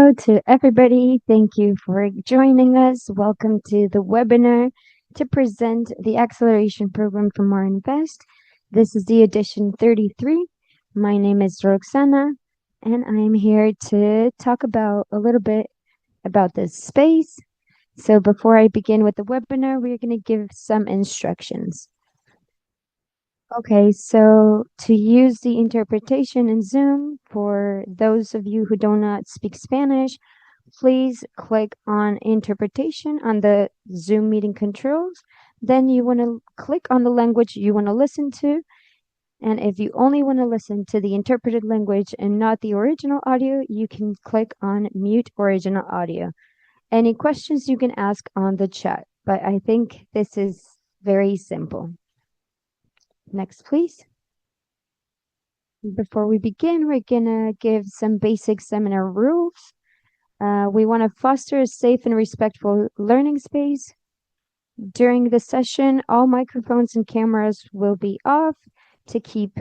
Hello to everybody. Thank you for joining us. Welcome to the webinar to present the acceleration program from MAR+Invest. This is the edition 33. My name is Roxana, and I am here to talk about a little bit about this space. So before I begin with the webinar, we're going to give some instructions. Okay, so to use the interpretation in Zoom, for those of you who do not speak Spanish, please click on interpretation on the Zoom meeting controls. Then you want to click on the language you want to listen to. And if you only want to listen to the interpreted language and not the original audio, you can click on mute original audio. Any questions you can ask on the chat, but I think this is very simple. Next, please. Before we begin, we're gonna give some basic seminar rules. We want to foster a safe and respectful learning space. During the session, all microphones and cameras will be off to keep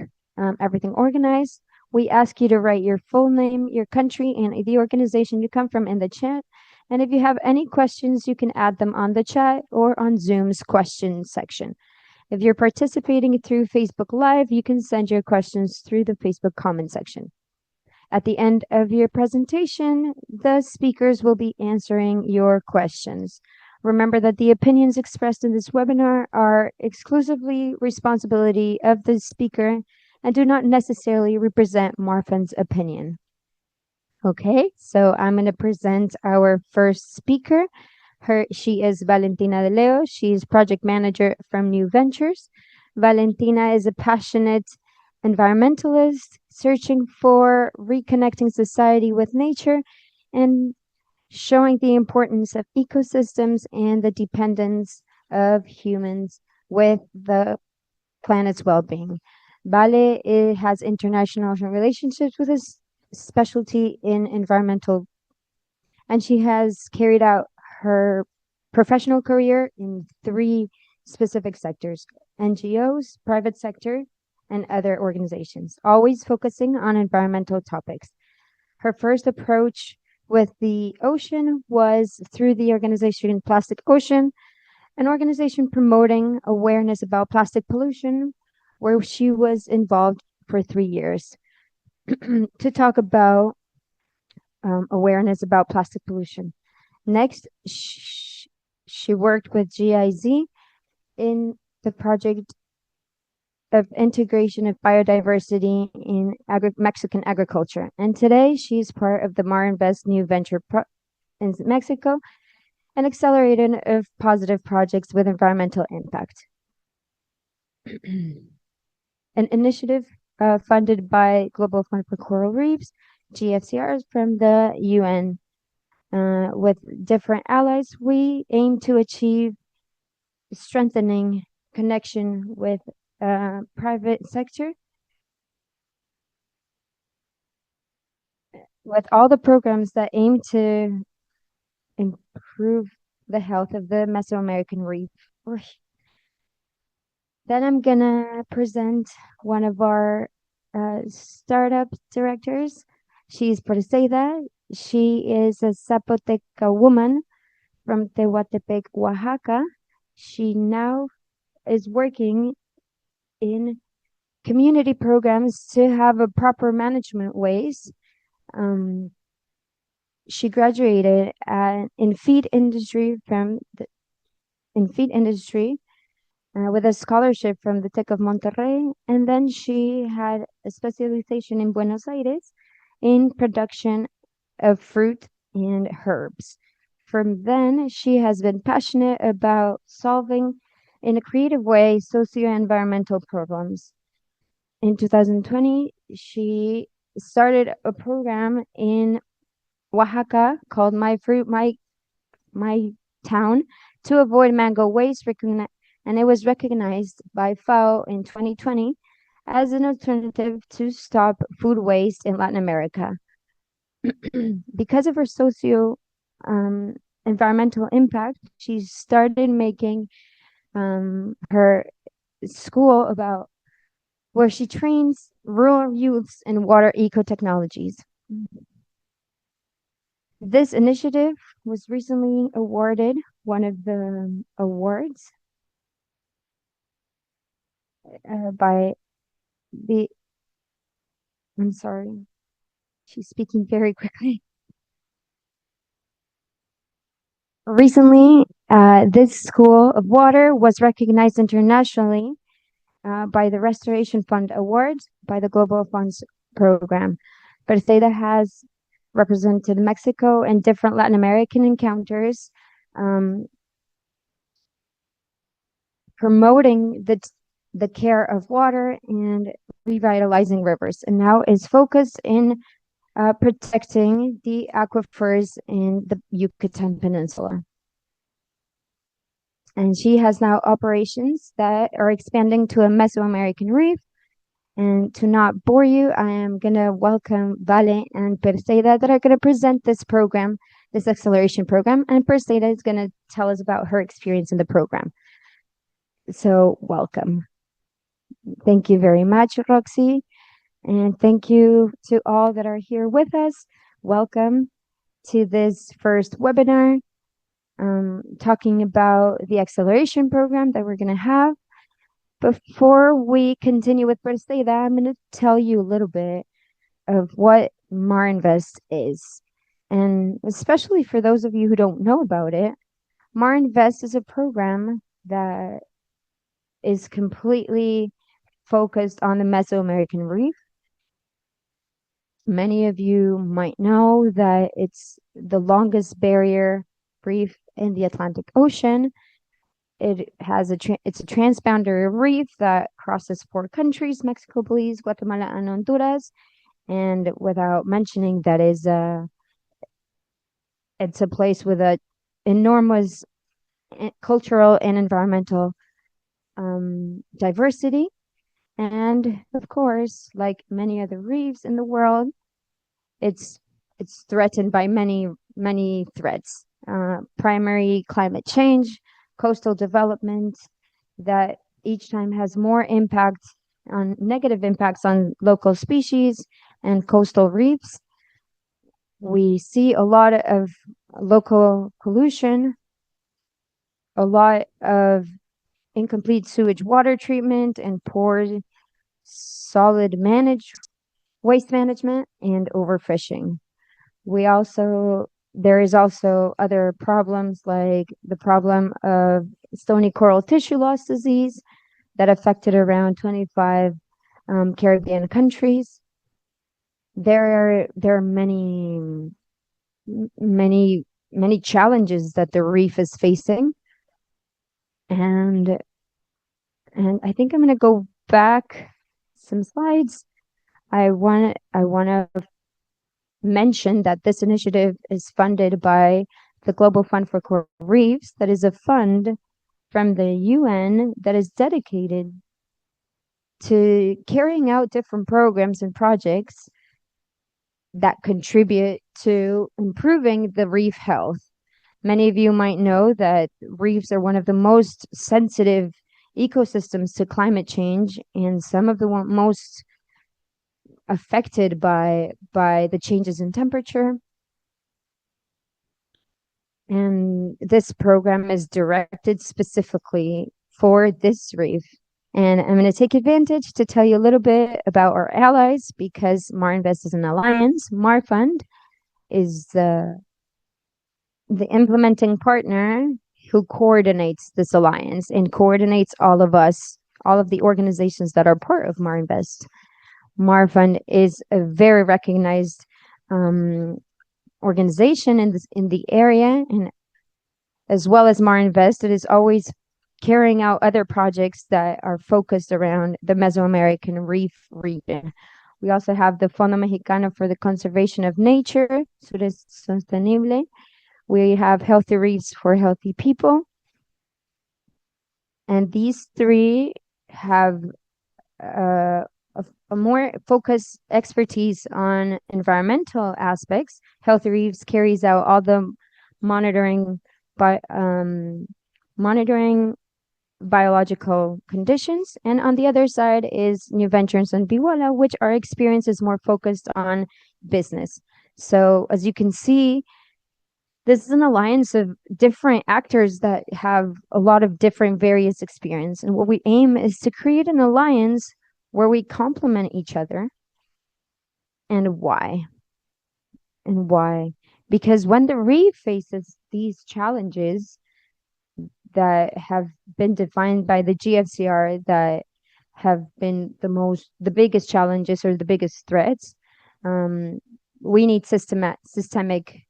everything organized. We ask you to write your full name, your country, and the organization you come from in the chat. And if you have any questions, you can add them on the chat or on Zoom's question section. If you're participating through Facebook Live, you can send your questions through the Facebook comment section. At the end of your presentation, the speakers will be answering your questions. Remember that the opinions expressed in this webinar are exclusively responsibility of the speaker and do not necessarily represent MAR+Invest's opinion. Okay, so I'm going to present our first speaker. She is Valentina De Leo. She's project manager from New Ventures. Valentina is a passionate environmentalist searching for reconnecting society with nature and showing the importance of ecosystems and the dependence of humans with the planet's well-being. Vale has international relationships with a specialty in environmental, and she has carried out her professional career in 3 specific sectors: NGOs, private sector, and other organizations, always focusing on environmental topics. Her first approach with the ocean was through the organization Plastic Ocean, an organization promoting awareness about plastic pollution, where she was involved for 3 years to talk about awareness about plastic pollution. Next, she worked with GIZ in the project of integration of biodiversity in Mexican agriculture. And today she's part of the MAR+Invest New Venture in Mexico, an accelerator of positive projects with environmental impact. An initiative funded by Global Fund for Coral Reefs, GFCRs, from the UN. With different allies, we aim to achieve strengthening connection with private sector with all the programs that aim to improve the health of the Mesoamerican Reef. Then I'm gonna present one of our startup directors. She's Perseida. She is a Zapoteca woman from Tehuantepec, Oaxaca. She now is working in community programs to have a proper management ways. She graduated in feed industry with a scholarship from the Tech of Monterrey, and then she had a specialization in Buenos Aires in production of fruit and herbs. From then, she has been passionate about solving in a creative way socio-environmental problems. In 2020, she started a program in Oaxaca called My Fruit, My Town to avoid mango waste, and it was recognized by FAO in 2020 as an alternative to stop food waste in Latin America. Because of her socio environmental impact, she started making her school about where she trains rural youths in water eco technologies. This initiative was recently awarded one of the awards by the, I'm sorry, she's speaking very quickly. Recently, this school of water was recognized internationally by the Restoration Fund Awards by the Global Funds Program. Perceida has represented Mexico in different Latin American encounters, um, promoting the care of water and revitalizing rivers, and now is focused in protecting the aquifers in the Yucatan Peninsula. And she has now operations that are expanding to a Mesoamerican Reef. And to not bore you, I am going to welcome Vale and Perseida that are going to present this program, this acceleration program. And Perseida is going to tell us about her experience in the program. So welcome. Thank you very much, Roxy. And thank you to all that are here with us. Welcome to this first webinar, talking about the acceleration program that we're going to have. Before we continue with Perseida, I'm going to tell you a little bit of what MAR+Invest is. And especially for those of you who don't know about it, MAR+Invest is a program that is completely focused on the Mesoamerican Reef. Many of you might know that it's the longest barrier reef in the Atlantic Ocean. It's a transboundary reef that crosses 4 countries: Mexico, Belize, Guatemala, and Honduras. And without mentioning that it's a place with a enormous cultural and environmental diversity. And of course, like many other reefs in the world, it's threatened by many threats. Primary climate change, coastal development, that each time has more negative impacts on local species and coastal reefs. We see a lot of local pollution, a lot of incomplete sewage water treatment, and poor solid waste management, and overfishing. There is also other problems, like the problem of stony coral tissue loss disease that affected around 25 Caribbean countries. There are many challenges that the reef is facing, and I think I'm going to go back some slides. I want to mention that this initiative is funded by the Global Fund for Coral Reefs. That is a fund from the UN that is dedicated to carrying out different programs and projects that contribute to improving the reef health. Many of you might know that reefs are one of the most sensitive ecosystems to climate change, and some of the most affected by the changes in temperature. And this program is directed specifically for this reef. And I'm going to take advantage to tell you a little bit about our allies, because MAR+Invest is an alliance. MAR Fund is the implementing partner who coordinates this alliance and coordinates all of the organizations that are part of MAR+Invest. MAR Fund is a very recognized organization in the area, and as well as MAR+Invest, it is always carrying out other projects that are focused around the Mesoamerican Reef region. We also have the Fondo Mexicano for the Conservation of Nature, Sureste Sostenible. We have Healthy Reefs for Healthy People. And these three have a more focused expertise on environmental aspects. Healthy Reefs carries out all the monitoring biological conditions, and on the other side is New Ventures and Biwala, which our experience is more focused on business. So as you can see, This is an alliance of different actors that have a lot of different various experience. And what we aim is to create an alliance where we complement each other. And why? And why? Because when the reef faces these challenges that have been defined by the GFCR, that have been the biggest challenges or the biggest threats, um, we need systemic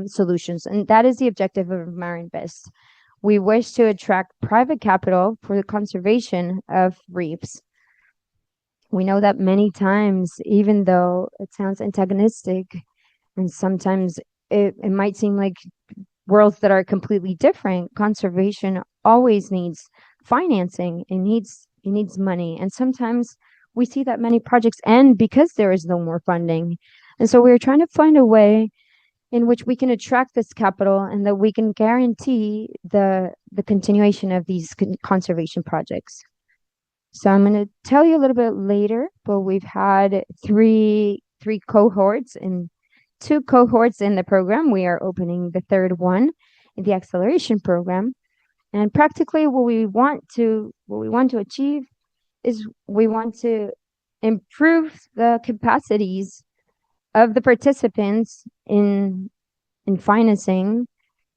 solutions. And that is the objective of MAR+Invest. We wish to attract private capital for the conservation of reefs. We know that many times, even though it sounds antagonistic, and sometimes it might seem like worlds that are completely different, conservation always needs financing. It needs money. And sometimes we see that many projects end because there is no more funding. And so we're trying to find a way in which we can attract this capital and that we can guarantee the continuation of these conservation projects. So I'm going to tell you a little bit later, but we've had three cohorts and two cohorts in the program. We are opening the third one in the acceleration program. And practically what we want to achieve is we want to improve the capacities of the participants in financing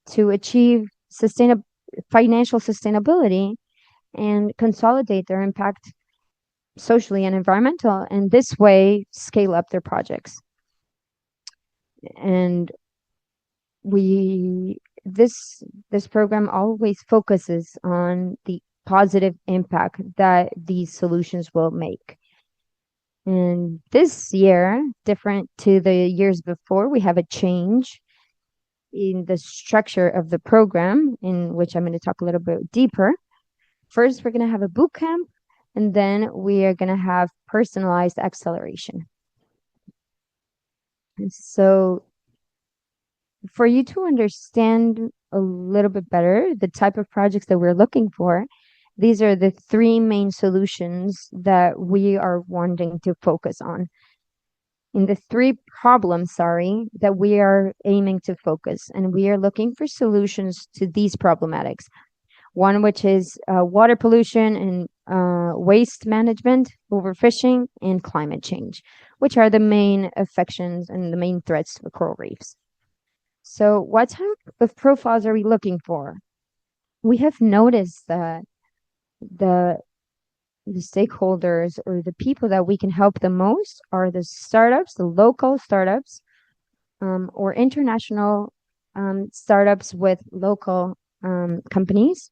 to achieve financial sustainability and consolidate their impact socially and environmental, and this way scale up their projects. And this program always focuses on the positive impact that these solutions will make. And this year, different to the years before, we have a change in the structure of the program, in which I'm going to talk a little bit deeper. First, we're going to have a boot camp, and then we are going to have personalized acceleration. And so for you to understand a little bit better the type of projects that we're looking for, these are the three main solutions that we are wanting to focus on. In the three problems, that we are aiming to focus, and we are looking for solutions to these problematics. One, which is water pollution and waste management, overfishing, and climate change, which are the main affections and the main threats to coral reefs. So what type of profiles are we looking for? We have noticed that the stakeholders or the people that we can help the most are the startups, the local startups, or international startups with local companies,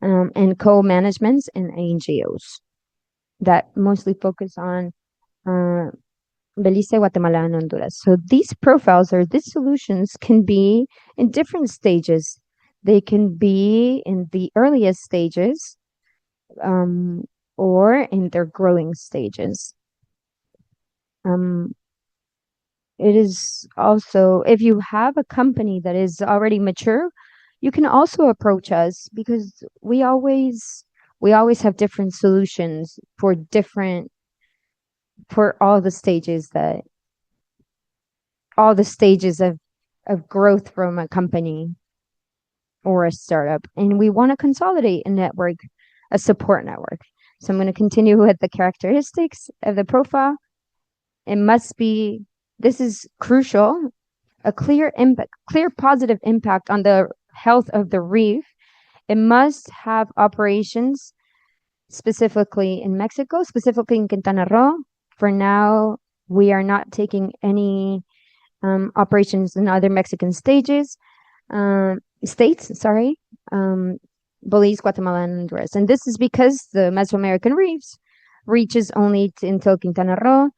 and co-managements and NGOs that mostly focus on Belize, Guatemala, and Honduras. So these profiles or these solutions can be in different stages. They can be in the earliest stages, or in their growing stages. It is also, if you have a company that is already mature, you can also approach us, because we always have different solutions for all the stages of growth from a company or a startup. And we want to consolidate a support network. So I'm going to continue with the characteristics of the profile. This is crucial, a clear positive impact on the health of the reef. It must have operations specifically in Mexico, specifically in Quintana Roo. For now, we are not taking any operations in other Mexican states, Belize, Guatemala, and Honduras. And this is because the Mesoamerican Reefs reaches only until Quintana Roo.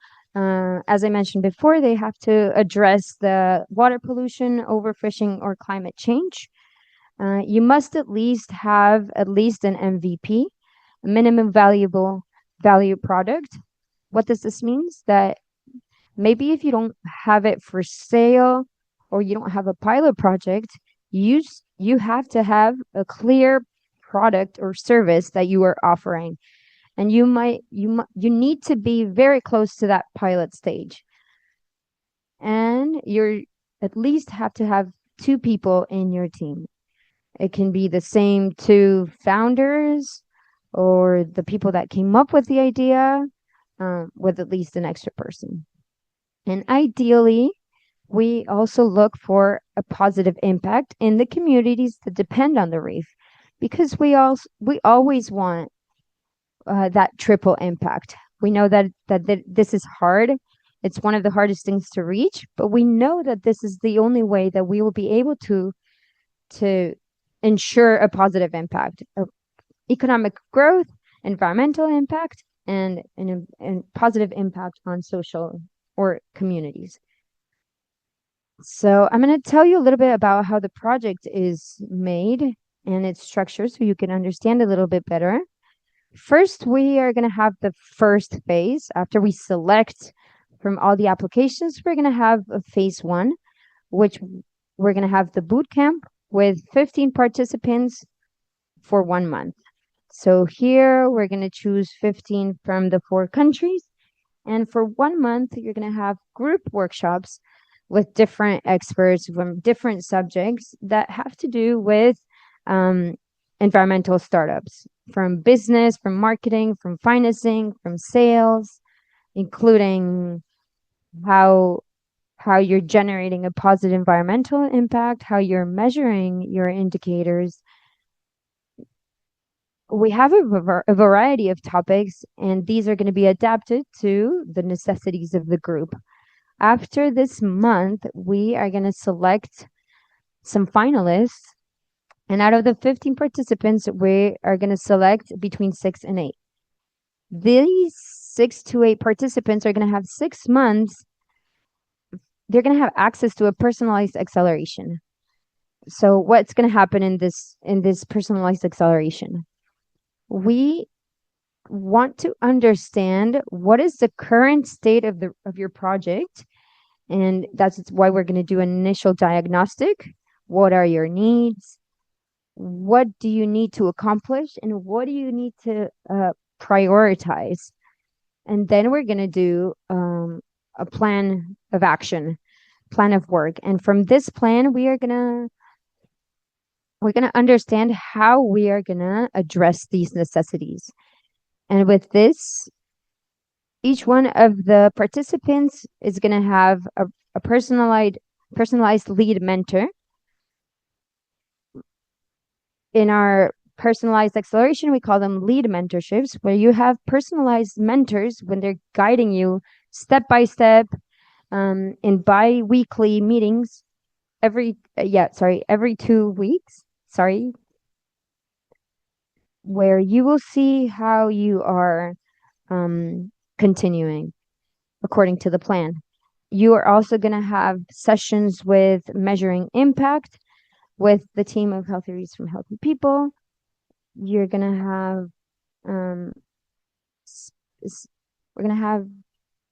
As I mentioned before, they have to address the water pollution, overfishing, or climate change. You must at least have an MVP, a minimum value product. What does this mean? That maybe if you don't have it for sale or you don't have a pilot project, you have to have a clear product or service that you are offering. And you need to be very close to that pilot stage. And you're at least have to have two people in your team. It can be the same two founders or the people that came up with the idea, with at least an extra person. And ideally, we also look for a positive impact in the communities that depend on the reef, because we always want that triple impact. We know that this is hard. It's one of the hardest things to reach, but we know that this is the only way that we will be able to ensure a positive impact of economic growth, environmental impact, and positive impact on social or communities. So I'm going to tell you a little bit about how the project is made and its structure so you can understand a little bit better. First, we are going to have the first phase. After we select from all the applications, we're going to have a phase 1, which we're going to have the boot camp with 15 participants for 1 month. So here we're going to choose 15 from the 4 countries. And for 1 month, you're going to have group workshops with different experts from different subjects that have to do with environmental startups, from business, from marketing, from financing, from sales, including how you're generating a positive environmental impact, how you're measuring your indicators. We have a variety of topics, and these are going to be adapted to the necessities of the group. After this month, we are going to select some finalists, and out of the 15 participants, we are going to select between 6 and 8. These 6 to 8 participants are going to have 6 months. They're going to have access to a personalized acceleration. So what's going to happen in this personalized acceleration? We want to understand what is the current state of your project, and that's why we're going to do an initial diagnostic. What are your needs? What do you need to accomplish, and what do you need to prioritize? And then we're going to do a plan of action, plan of work, and from this plan we're going to understand how we are going to address these necessities. And with this, each one of the participants is going to have a personalized lead mentor. In our personalized acceleration, we call them lead mentorships, where you have personalized mentors when they're guiding you step by step in bi-weekly meetings every 2 weeks, where you will see how you are continuing according to the plan. You are also going to have sessions with measuring impact with the team of Healthy Reefs from Healthy People. You're going to have we're going to have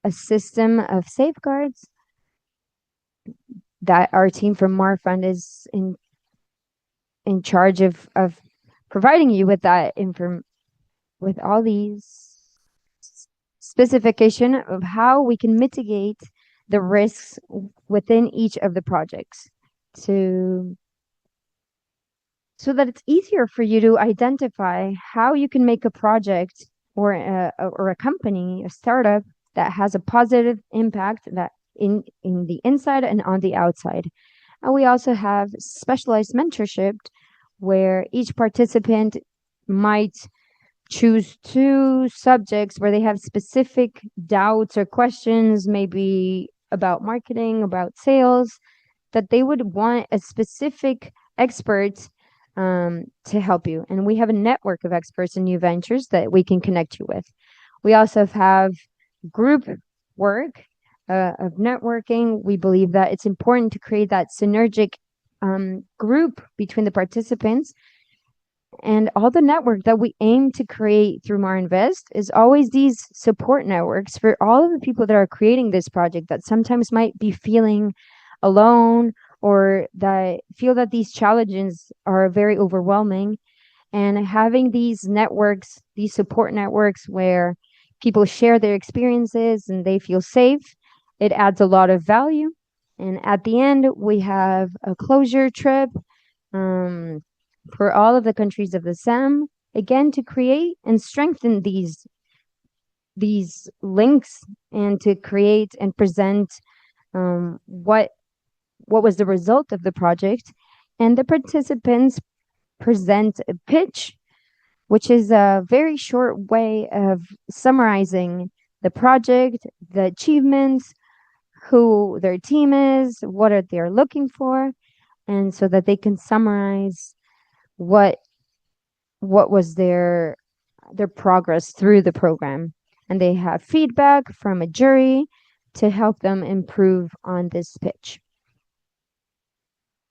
a system of safeguards that our team from MAR Fund is in charge of providing you with that with all these specification of how we can mitigate the risks within each of the projects so that it's easier for you to identify how you can make a project or a company, a startup that has a positive impact that in the inside and on the outside. And we also have specialized mentorship where each participant might choose 2 subjects where they have specific doubts or questions, maybe about marketing, about sales, that they would want a specific expert to help you. And we have a network of experts in new ventures that we can connect you with. We also have group work of networking. We believe that it's important to create that synergic group between the participants. And all the network that we aim to create through MAR+Invest is always these support networks for all of the people that are creating this project that sometimes might be feeling alone or that feel that these challenges are very overwhelming. And having these networks, these support networks where people share their experiences and they feel safe, it adds a lot of value. And at the end, we have a closure trip for all of the countries of the SAM, again, to create and strengthen these links and to create and present what was the result of the project. And the participants present a pitch, which is a very short way of summarizing the project, the achievements, who their team is, what are they looking for, and so that they can summarize what was their progress through the program. And they have feedback from a jury to help them improve on this pitch.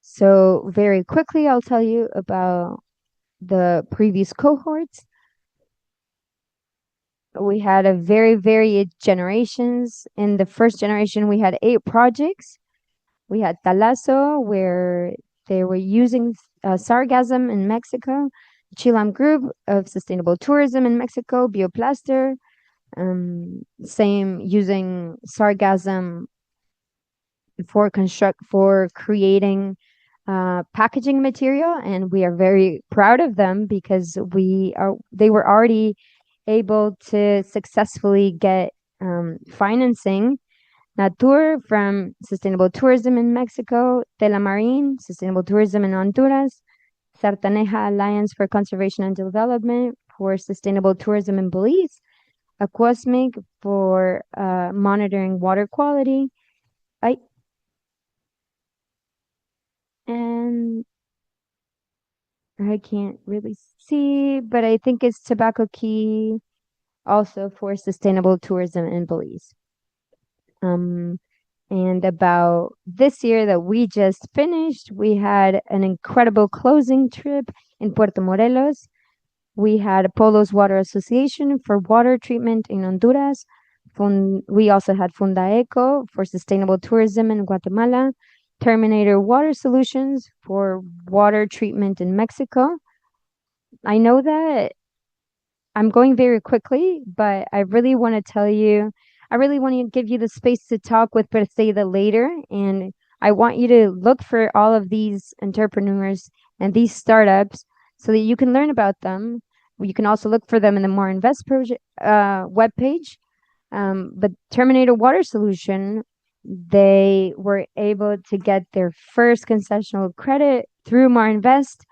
So very quickly, I'll tell you about the previous cohorts. We had a very varied generations. In the first generation, we had 8 projects. We had Talaso, where they were using sargassum in Mexico, Chilam Group of Sustainable Tourism in Mexico, Bioplaster, same using sargassum for creating packaging material, and we are very proud of them because they were already able to successfully get financing. Natur from Sustainable Tourism in Mexico, Telamarin, Sustainable Tourism in Honduras, Sartaneja Alliance for Conservation and Development for Sustainable Tourism in Belize, Aquasmic for monitoring water quality, and I can't really see, but I think it's Tobacco Key also for Sustainable Tourism in Belize. And about this year that we just finished, we had an incredible closing trip in Puerto Morelos. We had Polos Water Association for water treatment in Honduras. We also had Fundaeco for sustainable tourism in Guatemala. Terminator Water Solutions for water treatment in Mexico. I know that I'm going very quickly, but I really want to tell you, I really want to give you the space to talk with Perseida later. And I want you to look for all of these entrepreneurs and these startups so that you can learn about them. You can also look for them in the MAR+Invest project webpage. But Terminator Water Solution, they were able to get their first concessional credit through MAR+Invest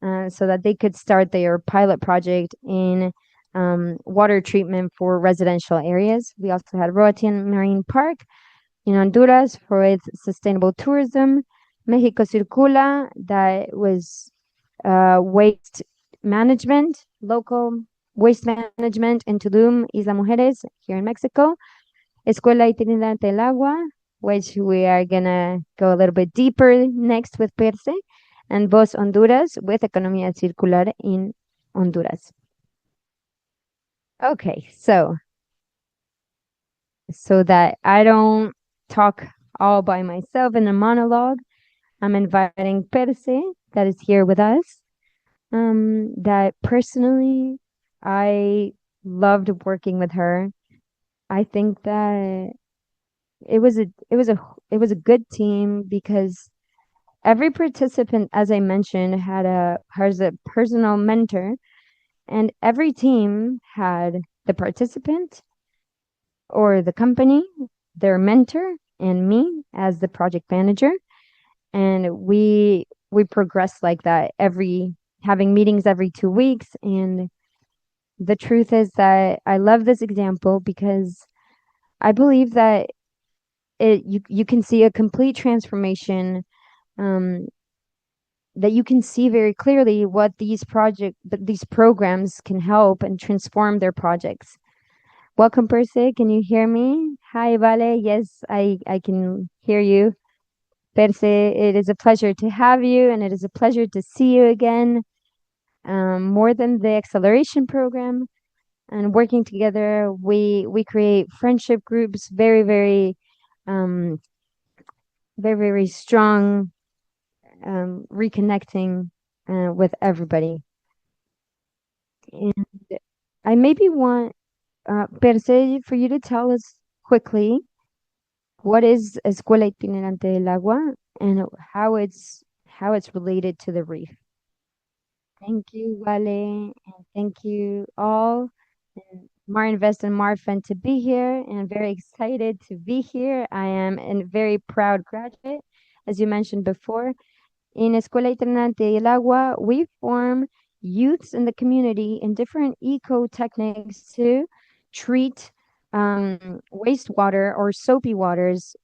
so that they could start their pilot project in water treatment for residential areas. We also had Roatán Marine Park in Honduras for its sustainable tourism. Mexico Circula, that was waste management, local waste management in Tulum, Isla Mujeres, here in Mexico. Escuela Itinerante del Agua, which we are gonna go a little bit deeper next with Perse, and Voz Honduras with Economía Circular in Honduras. Okay, so that I don't talk all by myself in a monologue, I'm inviting Perse, that is here with us. That personally, I loved working with her. I think that it was a good team because every participant, as I mentioned, has a personal mentor, and every team had the participant or the company, their mentor, and me as the project manager. And we progress like that, having meetings every 2 weeks. And the truth is that I love this example because I believe that you can see a complete transformation, that you can see very clearly what these programs can help and transform their projects. Welcome, Perse. Can you hear me? Hi, Vale. Yes, I can hear you. Perse, it is a pleasure to have you, and it is a pleasure to see you again. More than the acceleration program and working together, we create friendship groups, very, very, very, very strong, reconnecting with everybody. And I maybe want Perse for you to tell us quickly what is Escuela Itinerante del Agua and how it's related to the reef. Thank you, Vale, and thank you all. And MAR+Invest and MAR+Fund to be here, and I'm very excited to be here. I am a very proud graduate, as you mentioned before. In Escuela Itinerante del Agua, we form youths in the community in different eco techniques to treat wastewater or soapy waters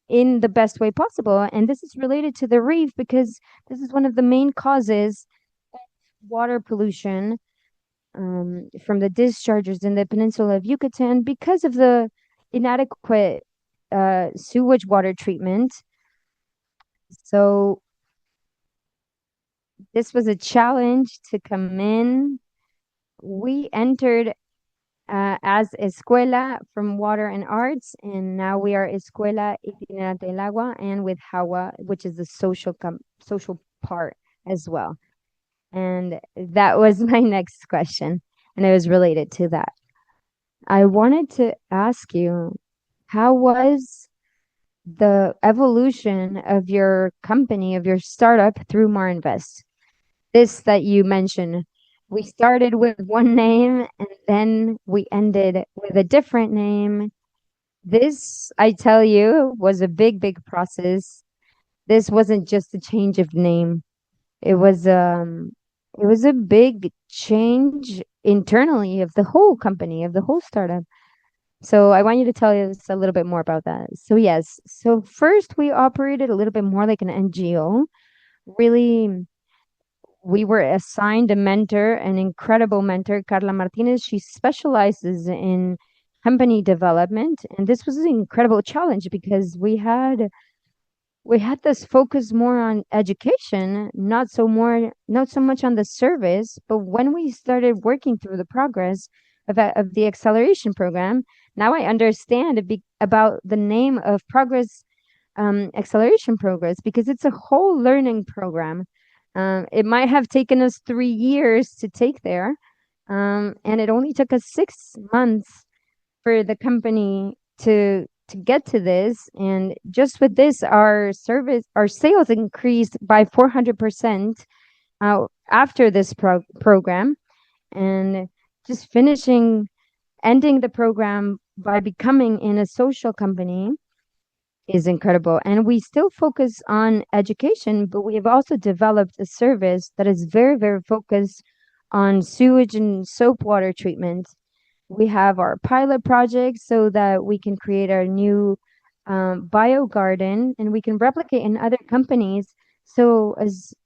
in the best way possible. And this is related to the reef because this is one of the main causes of water pollution from the discharges in the peninsula of Yucatan because of the inadequate sewage water treatment. So this was a challenge to come in. We entered as Escuela from Water and Arts, and now we are Escuela Itinerante del Agua, and with HAWA, which is the social part as well. And that was my next question, and it was related to that. I wanted to ask you, how was the evolution of your company, of your startup through MAR+Invest? This that you mentioned, we started with one name and then we ended with a different name. This, I tell you, was a big, big process. This wasn't just a change of name. It was a big change internally of the whole company, of the whole startup. So I want you to tell us a little bit more about that. So yes, so first we operated a little bit more like an NGO. Really, we were assigned a mentor, an incredible mentor, Carla Martinez. She specializes in company development, and this was an incredible challenge because we had this focus more on education, not so much on the service. But when we started working through the progress of the acceleration program, now I understand about the name of progress acceleration progress because it's a whole learning program. It might have taken us 3 years to take there, and it only took us 6 months for the company to get to this. And just with this, our sales increased by 400% after this program, and just ending the program by becoming in a social company is incredible. And we still focus on education, but we have also developed a service that is very, very focused on sewage and soap water treatment. We have our pilot project so that we can create our new bio garden and we can replicate in other companies. So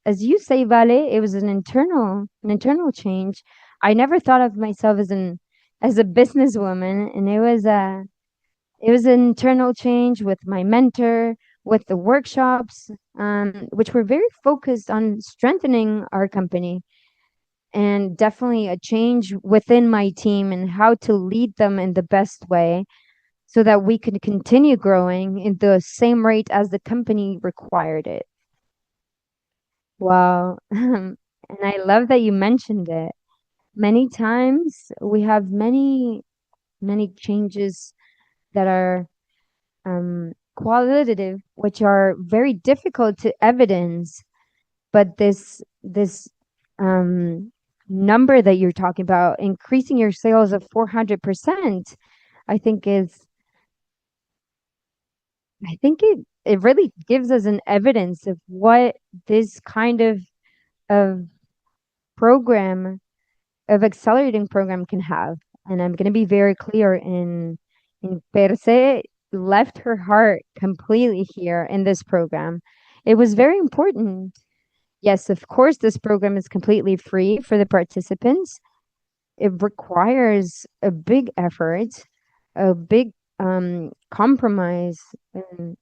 as you say, Vale, it was an internal change. I never thought of myself as a businesswoman, and it was an internal change with my mentor, with the workshops, which were very focused on strengthening our company, and definitely a change within my team and how to lead them in the best way so that we could continue growing in the same rate as the company required it. Wow. And I love that you mentioned it. Many times we have many, many changes that are qualitative, which are very difficult to evidence. But this number that you're talking about, increasing your sales of 400%, I think is I think it really gives us an evidence of what this kind of program, of accelerating program, can have. And I'm going to be very clear in Perse left her heart completely here in this program. It was very important. Yes, of course, this program is completely free for the participants. It requires a big effort, a big compromise and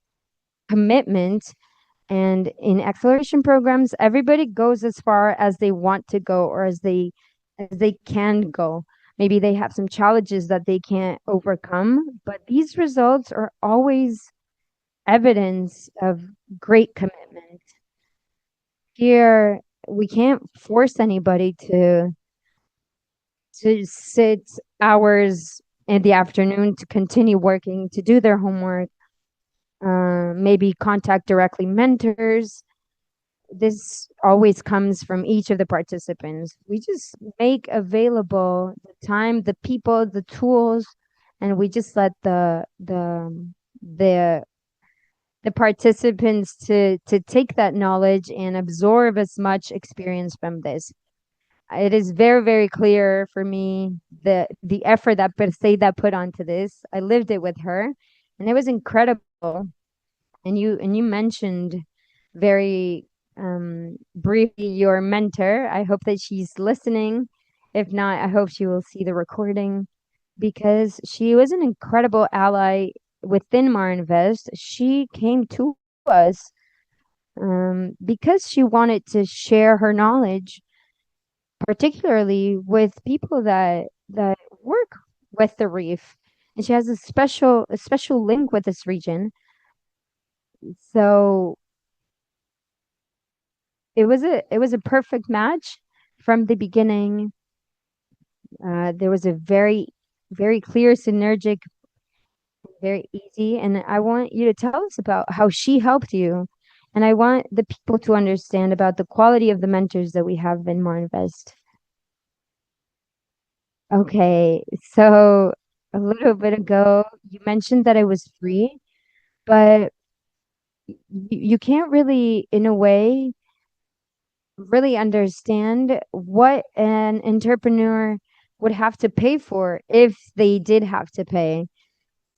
commitment. And in acceleration programs, everybody goes as far as they want to go or as they can go. Maybe they have some challenges that they can't overcome, but these results are always evidence of great commitment. Here, we can't force anybody to sit hours in the afternoon to continue working, to do their homework. maybe contact directly mentors. This always comes from each of the participants. We just make available the time, the people, the tools, and we just let the the participants to take that knowledge and absorb as much experience from this. It is very, very clear for me the effort that Perseida put onto this. I lived it with her, and it was incredible. And you mentioned very briefly your mentor. I hope that she's listening. If not, I hope she will see the recording because she was an incredible ally within MAR Invest. She came to us because she wanted to share her knowledge, particularly with people that work with the reef. And she has a special link with this region. So it was a perfect match from the beginning. There was a very, very clear, synergic, very easy. And I want you to tell us about how she helped you. And I want the people to understand about the quality of the mentors that we have in Marinvest. Okay, so a little bit ago, you mentioned that it was free, but you can't really, in a way, really understand what an entrepreneur would have to pay for if they did have to pay.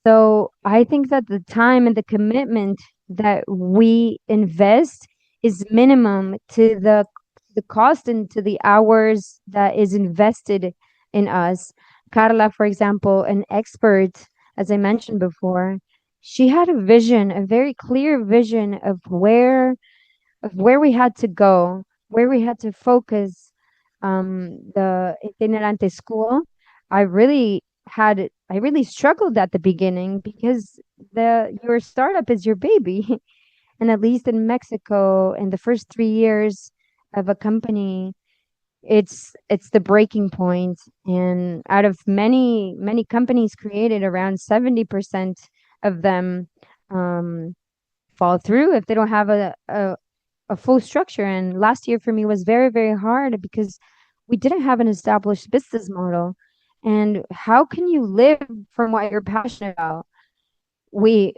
So I think that the time and the commitment that we invest is minimum to the cost and to the hours that is invested in us. Carla, for example, an expert, as I mentioned before, she had a vision, a very clear vision of where we had to go, where we had to focus. The itinerante school, I really struggled at the beginning because the your startup is your baby. And at least in Mexico, in the first 3 years of a company, it's the breaking point. And out of many, many companies created, around 70% of them um, fall through if they don't have a full structure. And last year for me was very, very hard because we didn't have an established business model. And how can you live from what you're passionate about? You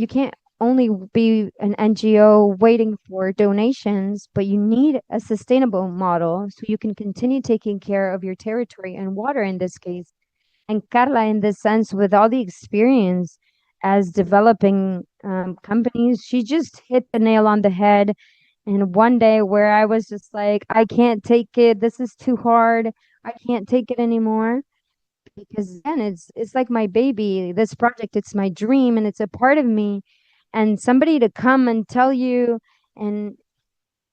can't only be an NGO waiting for donations, but you need a sustainable model so you can continue taking care of your territory and water in this case. And Carla, in this sense, with all the experience as developing companies, she just hit the nail on the head. And one day where I was just like, I can't take it. This is too hard. I can't take it anymore. Because then it's like my baby. This project, it's my dream and it's a part of me. And somebody to come and tell you and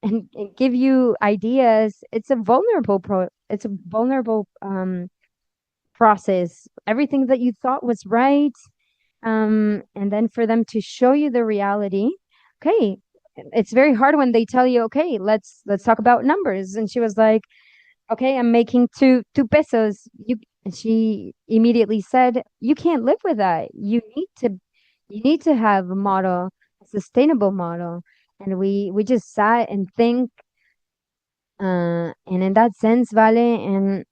and give you ideas, it's a vulnerable process. Everything that you thought was right, and then for them to show you the reality. Okay, it's very hard when they tell you, okay, let's talk about numbers. And she was like, okay, I'm making two pesos. And she immediately said, you can't live with that. You need to have a model, a sustainable model. And we just sat and think, and in that sense, Vale,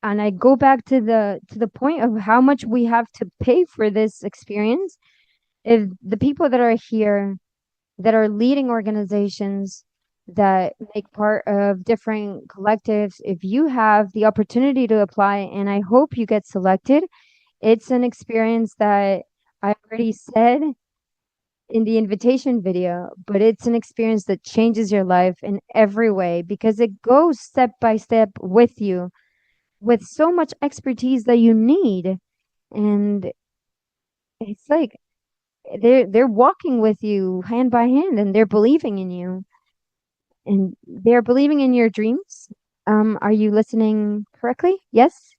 and I go back to the point of how much we have to pay for this experience. If the people that are here that are leading organizations that make part of different collectives, if you have the opportunity to apply, and I hope you get selected, it's an experience that I already said in the invitation video, but it's an experience that changes your life in every way because it goes step by step with you with so much expertise that you need. And it's like they're walking with you hand by hand and they're believing in you and they're believing in your dreams. Are you listening correctly? Yes.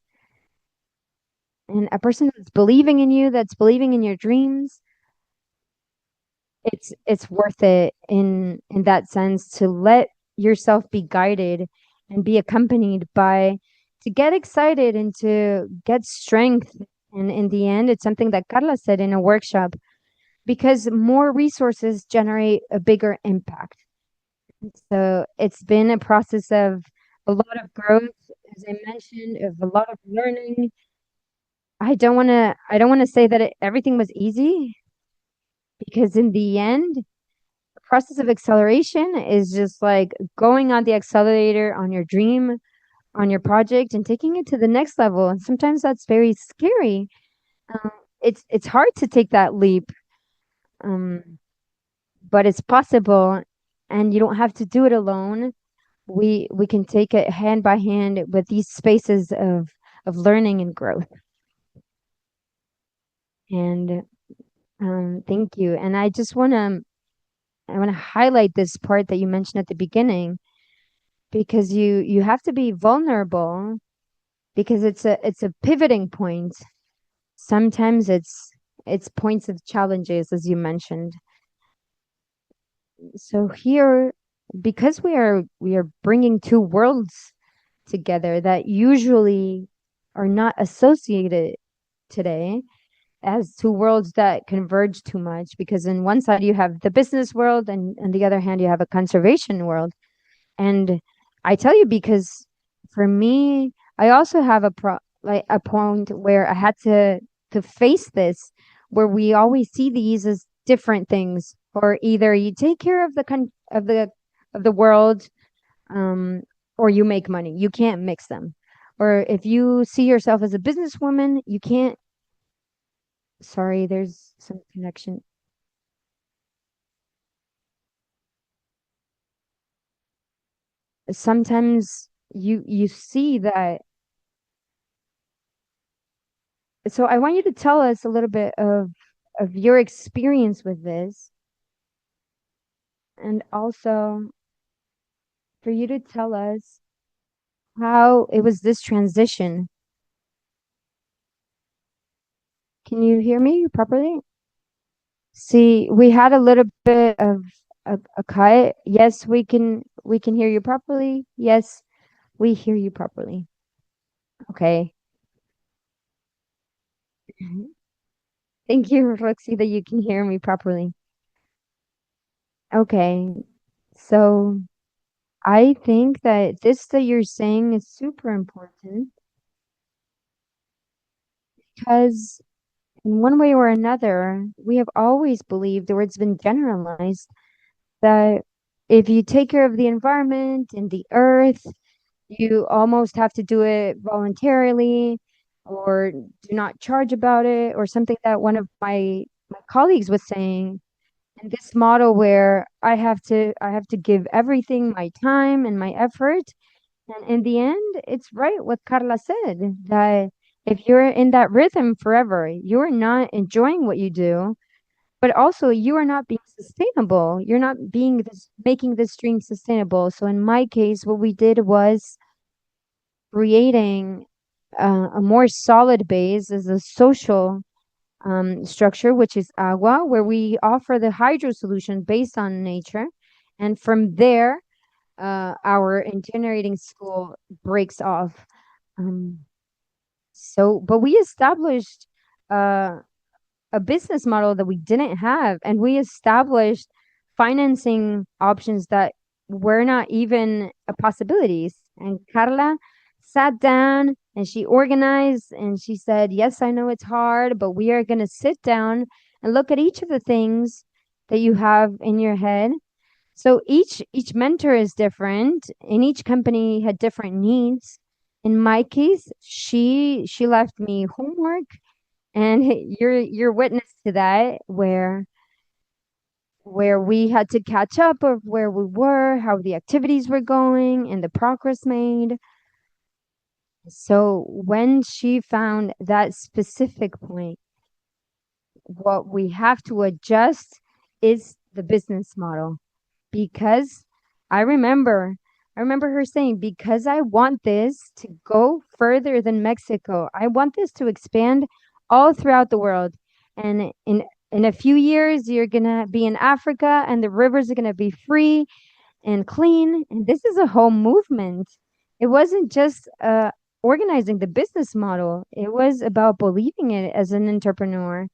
And a person that's believing in you, that's believing in your dreams, it's worth it in that sense to let yourself be guided and be accompanied by to get excited and to get strength. And in the end, it's something that Carla said in a workshop. because more resources generate a bigger impact. So it's been a process of a lot of growth, as I mentioned, of a lot of learning. I don't want to say that everything was easy, because in the end, the process of acceleration is just like going on the accelerator on your dream, on your project, and taking it to the next level. And sometimes that's very scary. Um, it's hard to take that leap, um, but it's possible, and you don't have to do it alone. We can take it hand by hand with these spaces of learning and growth. And thank you. And I want to highlight this part that you mentioned at the beginning, because you have to be vulnerable, because it's a pivoting point. Sometimes it's points of challenges, as you mentioned. So here, because we are bringing two worlds together that usually are not associated today, as two worlds that converge too much, because in one side you have the business world, and on the other hand you have a conservation world. And I tell you, because for me, I also have like a point where I had to face this, where we always see these as different things, or either you take care of the world, um, or you make money. You can't mix them. Or if you see yourself as a businesswoman, you can't. Sorry, there's some connection. Sometimes you see that. So I want you to tell us a little bit of your experience with this, and also for you to tell us how it was this transition. Can you hear me properly? See, we had a little bit of a cut. Yes, we can hear you properly. Yes, we hear you properly. Okay. Thank you, Roxy, that you can hear me properly. Okay. So I think that this that you're saying is super important, because in one way or another, we have always believed, or it's been generalized, that if you take care of the environment and the earth, you almost have to do it voluntarily, or do not charge about it, or something that one of my colleagues was saying. And this model where I have to give everything, my time and my effort. And in the end, it's right what Carla said, that if you're in that rhythm forever, you're not enjoying what you do, but also you are not being sustainable. You're not making this dream sustainable. So in my case, what we did was creating a more solid base as a social structure, which is agua, where we offer the hydro solution based on nature. And from there, our engineering school breaks off. Um, but we established uh, a business model that we didn't have, and we established financing options that were not even a possibilities. And Carla sat down and she organized and she said, "Yes, I know it's hard, but we are going to sit down and look at each of the things that you have in your head." So each mentor is different, and each company had different needs. In my case, she left me homework, and you're witness to that, where we had to catch up of where we were, how the activities were going, and the progress made. So when she found that specific point, what we have to adjust is the business model. Because I remember, I remember her saying, because I want this to go further than Mexico. I want this to expand all throughout the world. And in a few years, you're gonna be in Africa, and the rivers are gonna be free and clean. And this is a whole movement. It wasn't just organizing the business model. It was about believing it as an entrepreneur.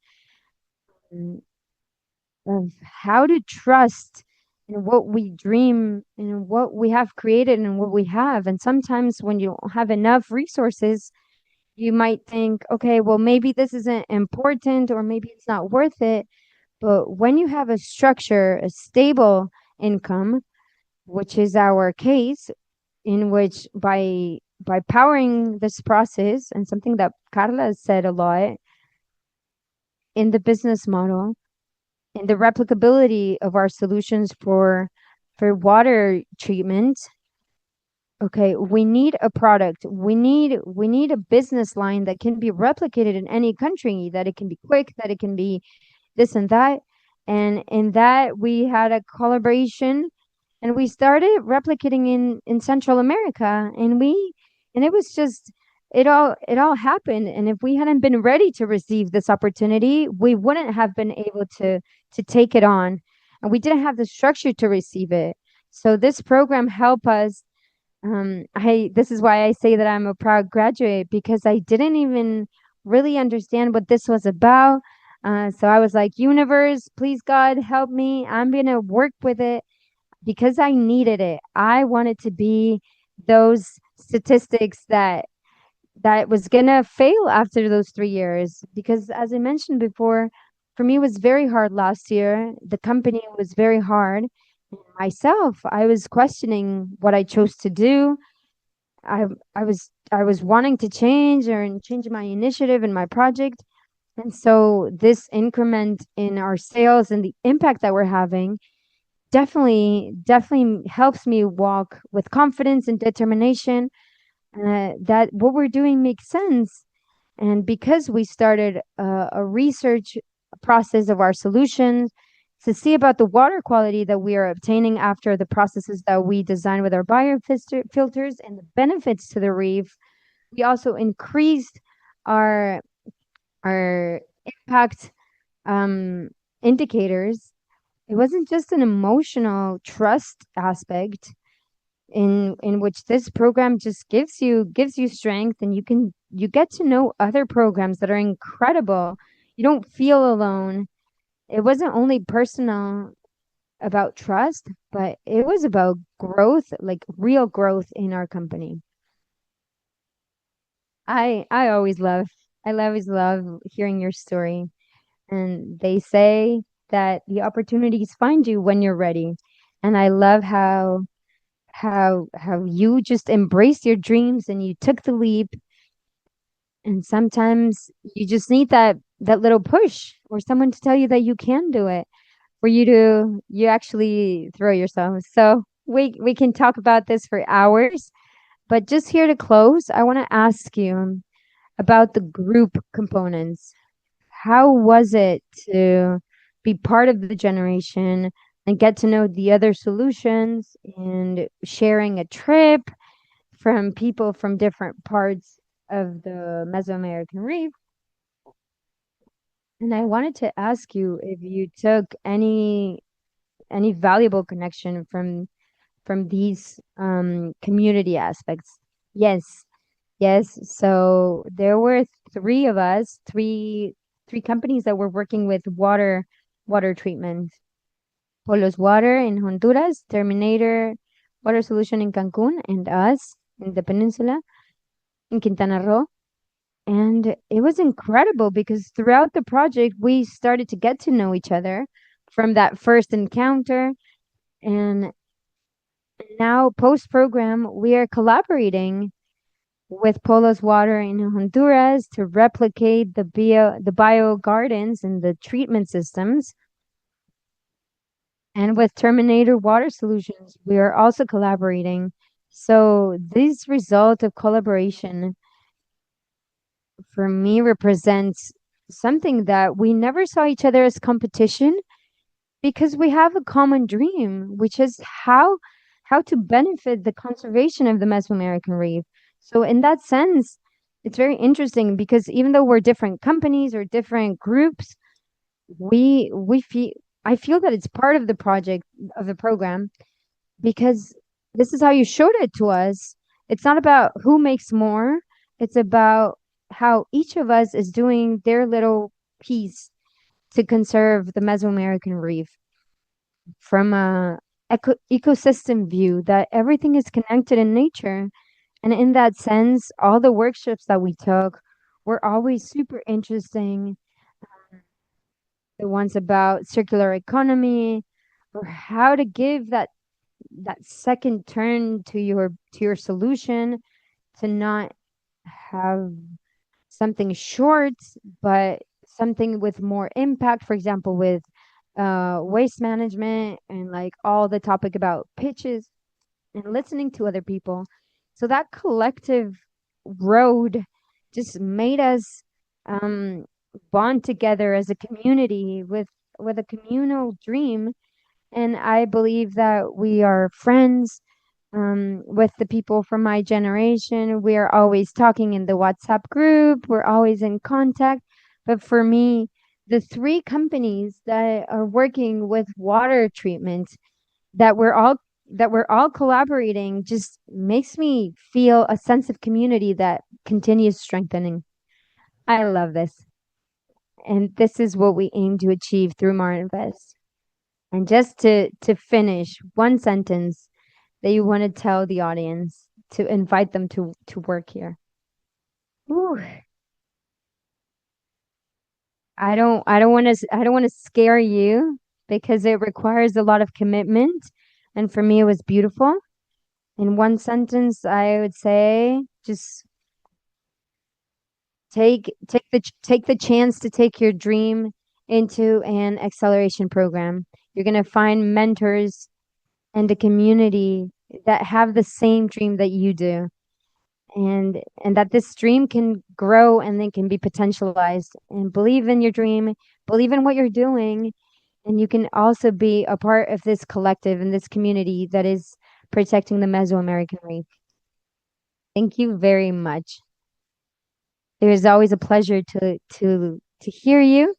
of how to trust in what we dream and what we have created and what we have. And sometimes when you don't have enough resources, you might think, okay, well, maybe this isn't important or maybe it's not worth it. But when you have a structure, a stable income, which is our case, in which by powering this process, and something that Carla has said a lot in the business model, in the replicability of our solutions for water treatment. Okay, we need a product. We need a business line that can be replicated in any country, that it can be quick, that it can be this and that. And in that we had a collaboration and we started replicating in Central America, and it was just it all happened. And if we hadn't been ready to receive this opportunity, we wouldn't have been able to take it on, and we didn't have the structure to receive it. So this program helped us. I This is why I say that I'm a proud graduate, because I didn't even really understand what this was about. So I was like, universe, please God, help me. I'm gonna work with it because I needed it. I wanted to be those statistics that was gonna fail after those 3 years. Because as I mentioned before, for me it was very hard last year. The company was very hard. Myself, I was questioning what I chose to do. I I was wanting to change my initiative and my project. And so this increment in our sales and the impact that we're having definitely helps me walk with confidence and determination, that what we're doing makes sense. And because we started a research process of our solutions to see about the water quality that we are obtaining after the processes that we design with our biofilters and the benefits to the reef, we also increased our our impact um, indicators. It wasn't just an emotional trust aspect in which this program just gives you strength, and you get to know other programs that are incredible. You don't feel alone. It wasn't only personal about trust, but it was about growth, like real growth in our company. I always love I always love hearing your story. And they say that the opportunities find you when you're ready. And I love how you just embraced your dreams and you took the leap. And sometimes you just need that little push or someone to tell you that you can do it, for you actually throw yourself. So we can talk about this for hours, but just here to close, I want to ask you about the group components. How was it to be part of the generation and get to know the other solutions and sharing a trip from people from different parts of the Mesoamerican Reef? And I wanted to ask you if you took any valuable connection from these community aspects. Yes, yes. So there were three of us, three companies that were working with water treatment. Polos Water in Honduras, Terminator Water Solution in Cancun, and us in the peninsula in Quintana Roo. And it was incredible because throughout the project, we started to get to know each other from that first encounter. And now, post program, we are collaborating with Polos Water in Honduras to replicate the bio gardens and the treatment systems. And with Terminator Water Solutions, we are also collaborating. So this result of collaboration for me represents something that we never saw each other as competition, because we have a common dream, which is how to benefit the conservation of the Mesoamerican Reef. So in that sense, it's very interesting because even though we're different companies or different groups, we feel I feel that it's part of the project of the program, because this is how you showed it to us. It's not about who makes more, it's about how each of us is doing their little piece to conserve the Mesoamerican Reef from a ecosystem view, that everything is connected in nature. And in that sense, all the workshops that we took were always super interesting. The ones about circular economy, or how to give that second turn to your solution, to not have something short, but something with more impact. For example, with waste management, and like all the topic about pitches and listening to other people. So that collective road just made us um, bond together as a community with a communal dream. And I believe that we are friends with the people from my generation. We are always talking in the WhatsApp group. We're always in contact. But for me, the three companies that are working with water treatment, that we're all collaborating, just makes me feel a sense of community that continues strengthening. I love this. And this is what we aim to achieve through MAR+Invest. And just to finish, one sentence that you want to tell the audience to invite them to work here. Ooh, I don't want to scare you, because it requires a lot of commitment. And for me, it was beautiful. In one sentence, I would say just take the chance to take your dream into an acceleration program. You're going to find mentors and a community that have the same dream that you do, and that this dream can grow and then can be potentialized. And believe in your dream, believe in what you're doing, and you can also be a part of this collective and this community that is protecting the Mesoamerican Reef. Thank you very much. It is always a pleasure to hear you.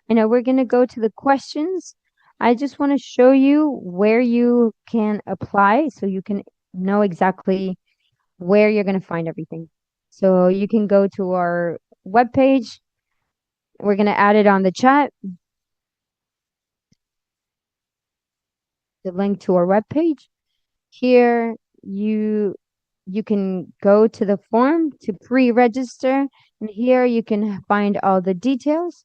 I know we're going to go to the questions. I just want to show you where you can apply so you can know exactly where you're going to find everything. So you can go to our webpage. We're going to add it on the chat, the link to our webpage. Here you can go to the form to pre-register, and here you can find all the details.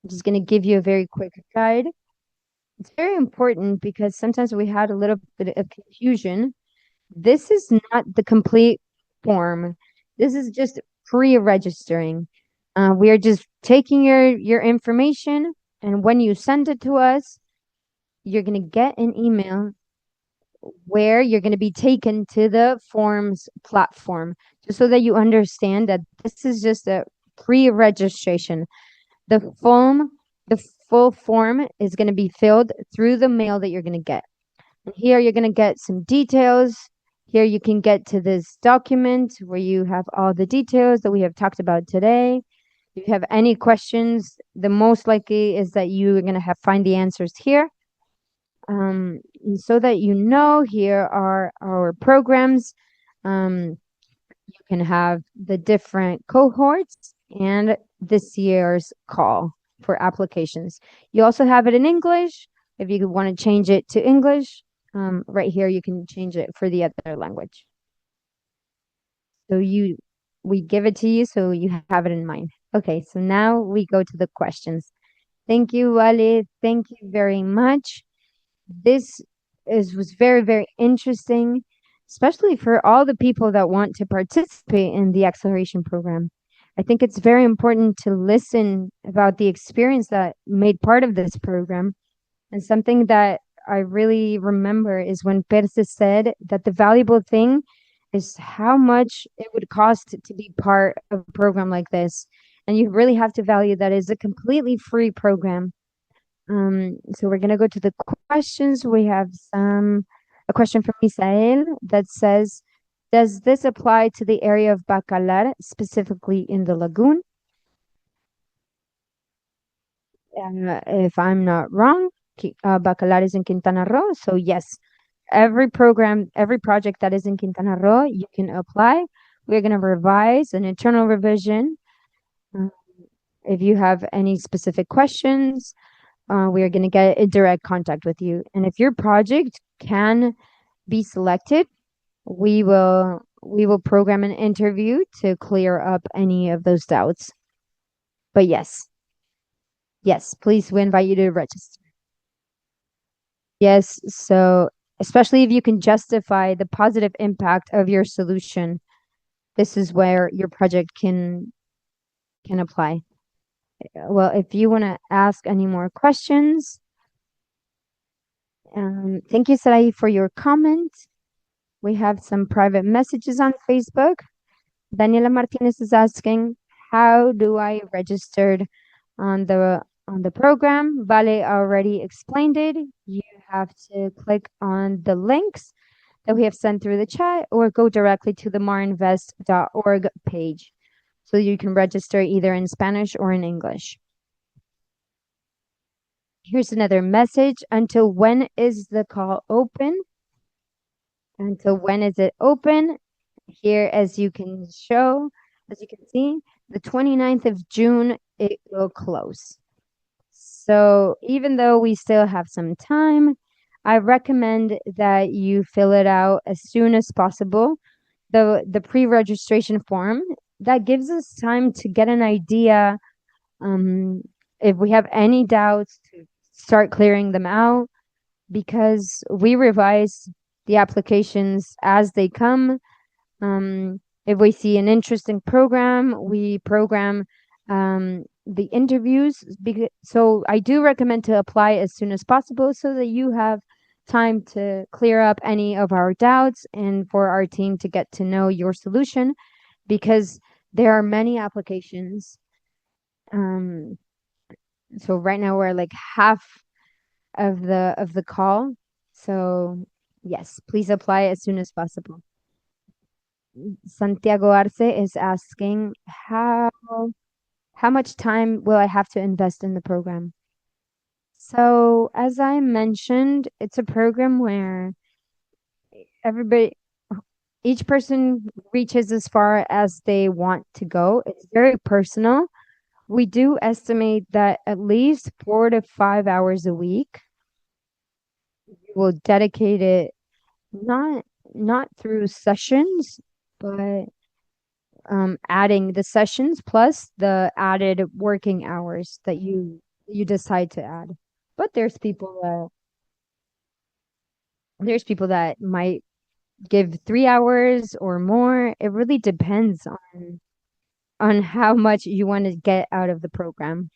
I'm just going to give you a very quick guide. It's very important because sometimes we had a little bit of confusion. This is not the complete form. This is just pre-registering. We are just taking your information, and when you send it to us, you're going to get an email where you're going to be taken to the forms platform, just so that you understand that this is just a pre-registration. The form, the full form is going to be filled through the mail that you're going to get. And here you're going to get some details. Here you can get to this document where you have all the details that we have talked about today. If you have any questions, the most likely is that you are going to find the answers here. So that you know, here are our programs. You can have the different cohorts and this year's call for applications. You also have it in English. If you want to change it to English, right here you can change it for the other language. So we give it to you so you have it in mind. Okay, so now we go to the questions. Thank you, Wale. Thank you very much. This was very, very interesting, especially for all the people that want to participate in the acceleration program. I think it's very important to listen about the experience that made part of this program. And something that I really remember is when Perse said that the valuable thing is how much it would cost to be part of a program like this. And you really have to value that it's a completely free program. So we're gonna go to the questions. We have a question from Misael that says, does this apply to the area of Bacalar, specifically in the lagoon? If I'm not wrong, Bacalar is in Quintana Roo. So yes, every program, every project that is in Quintana Roo, you can apply. We're gonna revise an internal revision. If you have any specific questions, we are going to get in direct contact with you. And if your project can be selected, we will program an interview to clear up any of those doubts. But yes, please, we invite you to register. Yes, so especially if you can justify the positive impact of your solution, this is where your project can apply. Well, if you want to ask any more questions, thank you, Sarai, for your comment. We have some private messages on Facebook. Daniela Martinez is asking, how do I register on the program? Vale already explained it. You have to click on the links that we have sent through the chat or go directly to the marinvest.org page. So you can register either in Spanish or in English. Here's another message. Until when is the call open? Until when is it open? Here, as you can see, the 29th of June, it will close. So even though we still have some time, I recommend that you fill it out as soon as possible. The pre-registration form that gives us time to get an idea, if we have any doubts, to start clearing them out, because we revise the applications as they come. If we see an interesting program, we program the interviews. So I do recommend to apply as soon as possible so that you have time to clear up any of our doubts and for our team to get to know your solution, because there are many applications. So right now we're like half of the call. So yes, please apply as soon as possible. Santiago Arce is asking, how much time will I have to invest in the program? So as I mentioned, it's a program where everybody, each person reaches as far as they want to go. It's very personal. We do estimate that at least 4 to 5 hours a week. We'll dedicate it not through sessions, but adding the sessions plus the added working hours that you decide to add. But there's people that might give 3 hours or more. It really depends on how much you want to get out of the program.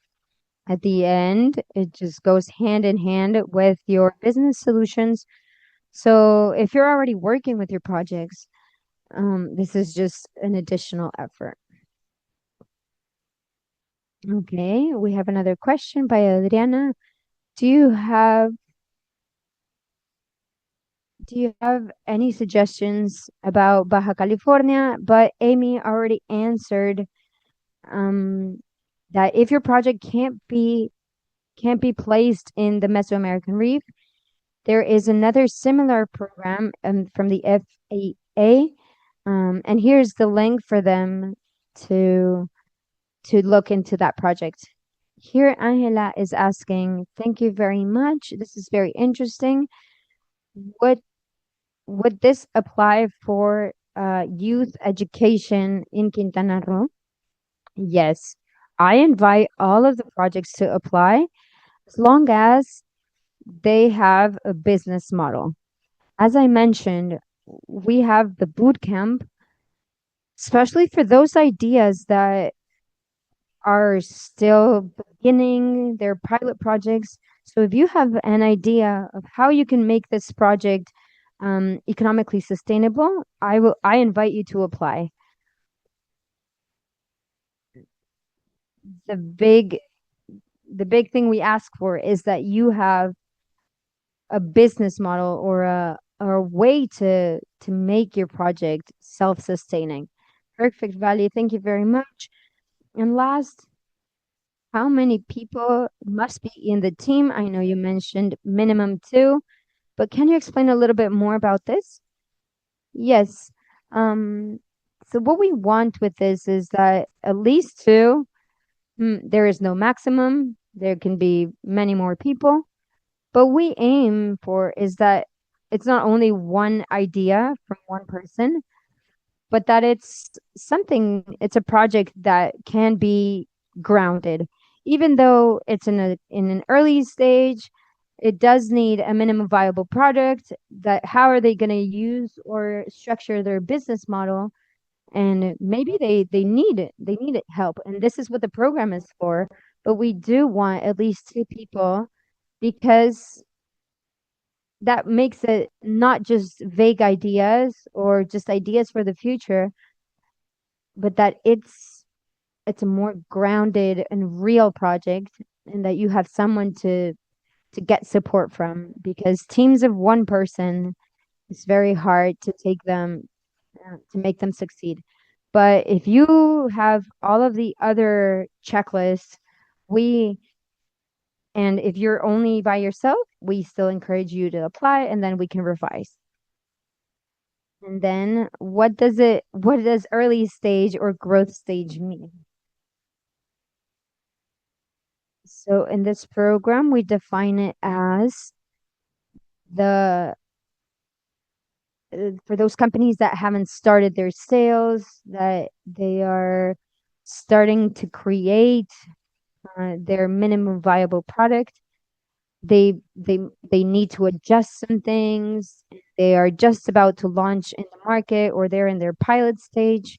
At the end, it just goes hand in hand with your business solutions. So if you're already working with your projects, this is just an additional effort. Okay, we have another question by Adriana. Do you have any suggestions about Baja California? But Amy already answered that if your project can't be placed in the Mesoamerican Reef, there is another similar program from the FAA, and here's the link for them to look into that project. Here, Angela is asking, thank you very much. This is very interesting. Would this apply for youth education in Quintana Roo? Yes, I invite all of the projects to apply as long as they have a business model. As I mentioned, we have the boot camp, especially for those ideas that are still beginning their pilot projects. So if you have an idea of how you can make this project economically sustainable, I invite you to apply. The big thing we ask for is that you have a business model or a way to make your project self-sustaining. Perfect, Vali. Thank you very much. And last, how many people must be in the team? I know you mentioned minimum 2, but can you explain a little bit more about this? Yes. So what we want with this is that at least 2, there is no maximum. There can be many more people, but we aim for is that it's not only one idea from one person, but that it's a project that can be grounded. Even though it's in an early stage, it does need a minimum viable product. That how are they going to use or structure their business model? And maybe they need it help, and this is what the program is for. But we do want at least two people, because that makes it not just vague ideas or just ideas for the future, but that it's a more grounded and real project, and that you have someone to get support from, because teams of one person, it's very hard to take them to make them succeed. But if you have all of the other checklists, we and if you're only by yourself, we still encourage you to apply, and then we can revise. And then what does early stage or growth stage mean? So in this program, we define it as the for those companies that haven't started their sales, that they are starting to create their minimum viable product. They need to adjust some things. They are just about to launch in the market, or they're in their pilot stage,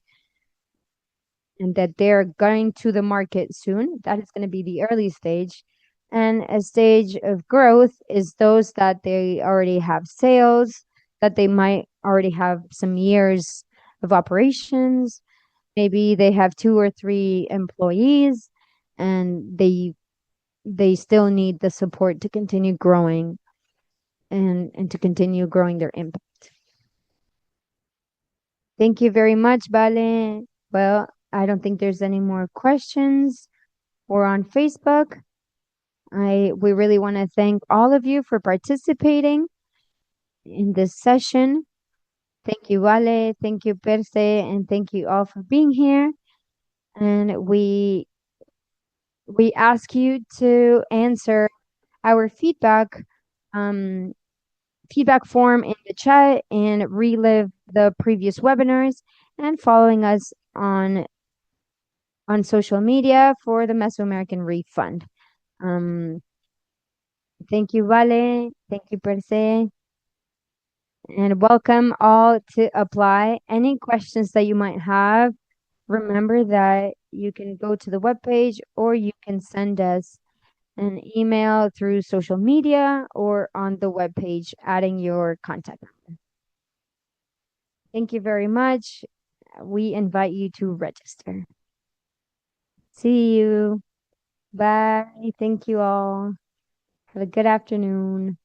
and that they're going to the market soon. That is going to be the early stage. And a stage of growth is those that they already have sales, that they might already have some years of operations. Maybe they have two or three employees, and they still need the support to continue growing, and to continue growing their impact. Thank you very much, Vale. Well, I don't think there's any more questions. We're on Facebook. We really want to thank all of you for participating in this session. Thank you, Vale. Thank you, Perse, and thank you all for being here. And we ask you to answer our um, feedback form in the chat, and relive the previous webinars, and following us on social media for the Mesoamerican Reef Fund. Thank you, Vale. Thank you, Perse. And welcome all to apply. Any questions that you might have, remember that you can go to the webpage, or you can send us an email through social media or on the webpage, adding your contact number. Thank you very much. We invite you to register. See you. Bye. Thank you all. Have a good afternoon.